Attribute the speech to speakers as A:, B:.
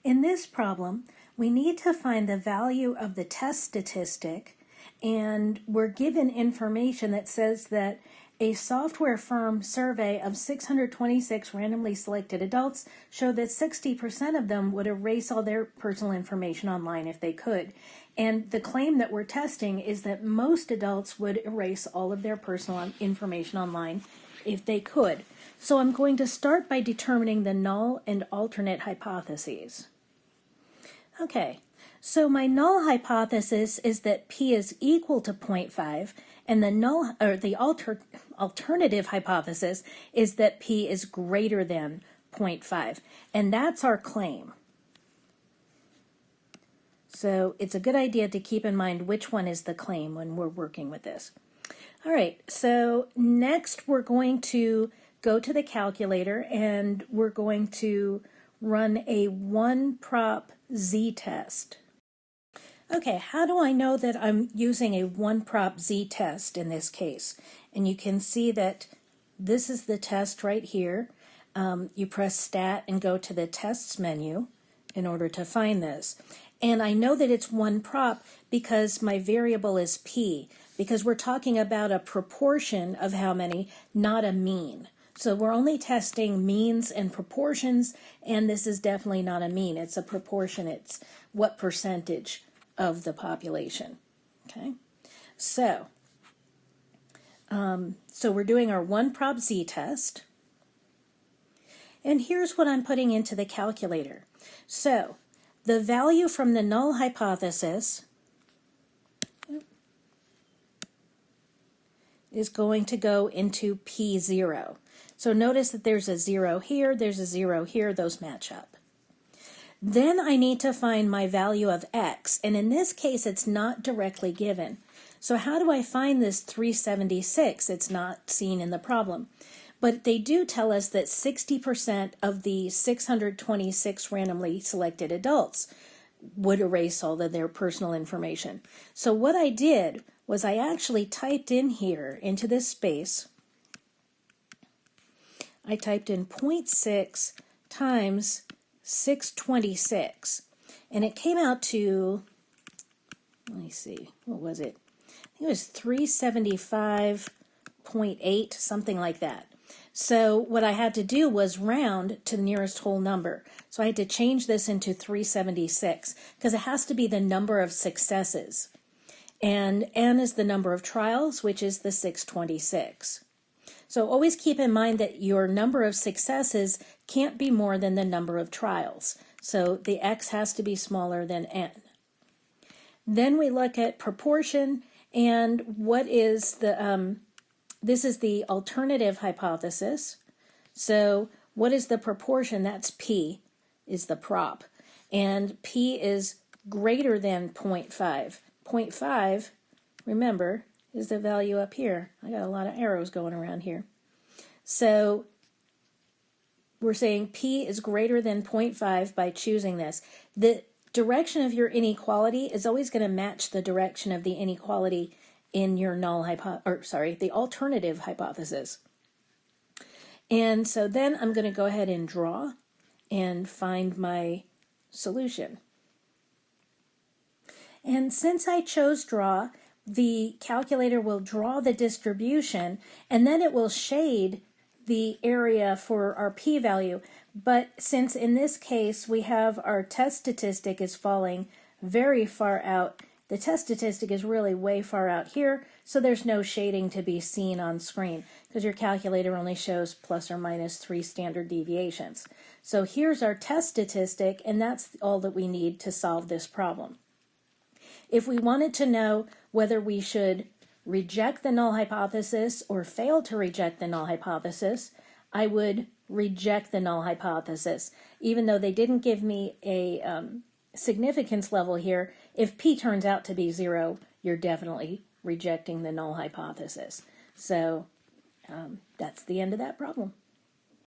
A: In this problem, we need to find the value of the test statistic, and we're given information that says that a software firm survey of 626 randomly selected adults showed that 60% of them would erase all their personal information online if they could. And the claim that we're testing is that most adults would erase all of their personal information online if they could. So I'm going to start by determining the null and alternate hypotheses. Okay, so my null hypothesis is that p is equal to 0.5, and the alternative hypothesis is that p is greater than 0.5, and that's our claim. So it's a good idea to keep in mind which one is the claim when we're working with this. All right, so next we're going to go to the calculator and we're going to run a one-prop z-test. Okay, how do I know that I'm using a one-prop z-test in this case? And you can see that this is the test right here. You press Stat and go to the Tests menu in order to find this. And I know that it's one prop because my variable is p, because we're talking about a proportion of how many, not a mean. So we're only testing means and proportions, and this is definitely not a mean. It's a proportion. It's what percentage of the population. Okay, so we're doing our one prop z-test, and here's what I'm putting into the calculator. So the value from the null hypothesis is going to go into P0. So notice that there's a 0 here, there's a 0 here, those match up. Then I need to find my value of x, and in this case it's not directly given. So how do I find this 376? It's not seen in the problem. But they do tell us that 60% of the 626 randomly selected adults would erase all of their personal information. So what I did was I actually typed in here into this space, I typed in 0.6 times 626, and it came out to, let me see, what was it? I think it was 375.8, something like that. So what I had to do was round to the nearest whole number. So I had to change this into 376 because it has to be the number of successes. And n is the number of trials, which is the 626. So always keep in mind that your number of successes can't be more than the number of trials. So the x has to be smaller than n. Then we look at proportion, and what is the, this is the alternative hypothesis. So what is the proportion? That's p, is the prop. And p is greater than 0.5. 0.5, remember, is the value up here. I got a lot of arrows going around here. So we're saying p is greater than 0.5 by choosing this. The direction of your inequality is always going to match the direction of the inequality in your the alternative hypothesis. And so then I'm going to go ahead and draw and find my solution. And since I chose draw, the calculator will draw the distribution, and then it will shade the area for our p-value. But since in this case we have our test statistic is falling very far out, the test statistic is really way far out here, so there's no shading to be seen on screen because your calculator only shows plus or minus 3 standard deviations. So here's our test statistic, and that's all that we need to solve this problem. If we wanted to know whether we should reject the null hypothesis or fail to reject the null hypothesis, I would reject the null hypothesis. Even though they didn't give me a significance level here, if p turns out to be 0, you're definitely rejecting the null hypothesis. So that's the end of that problem.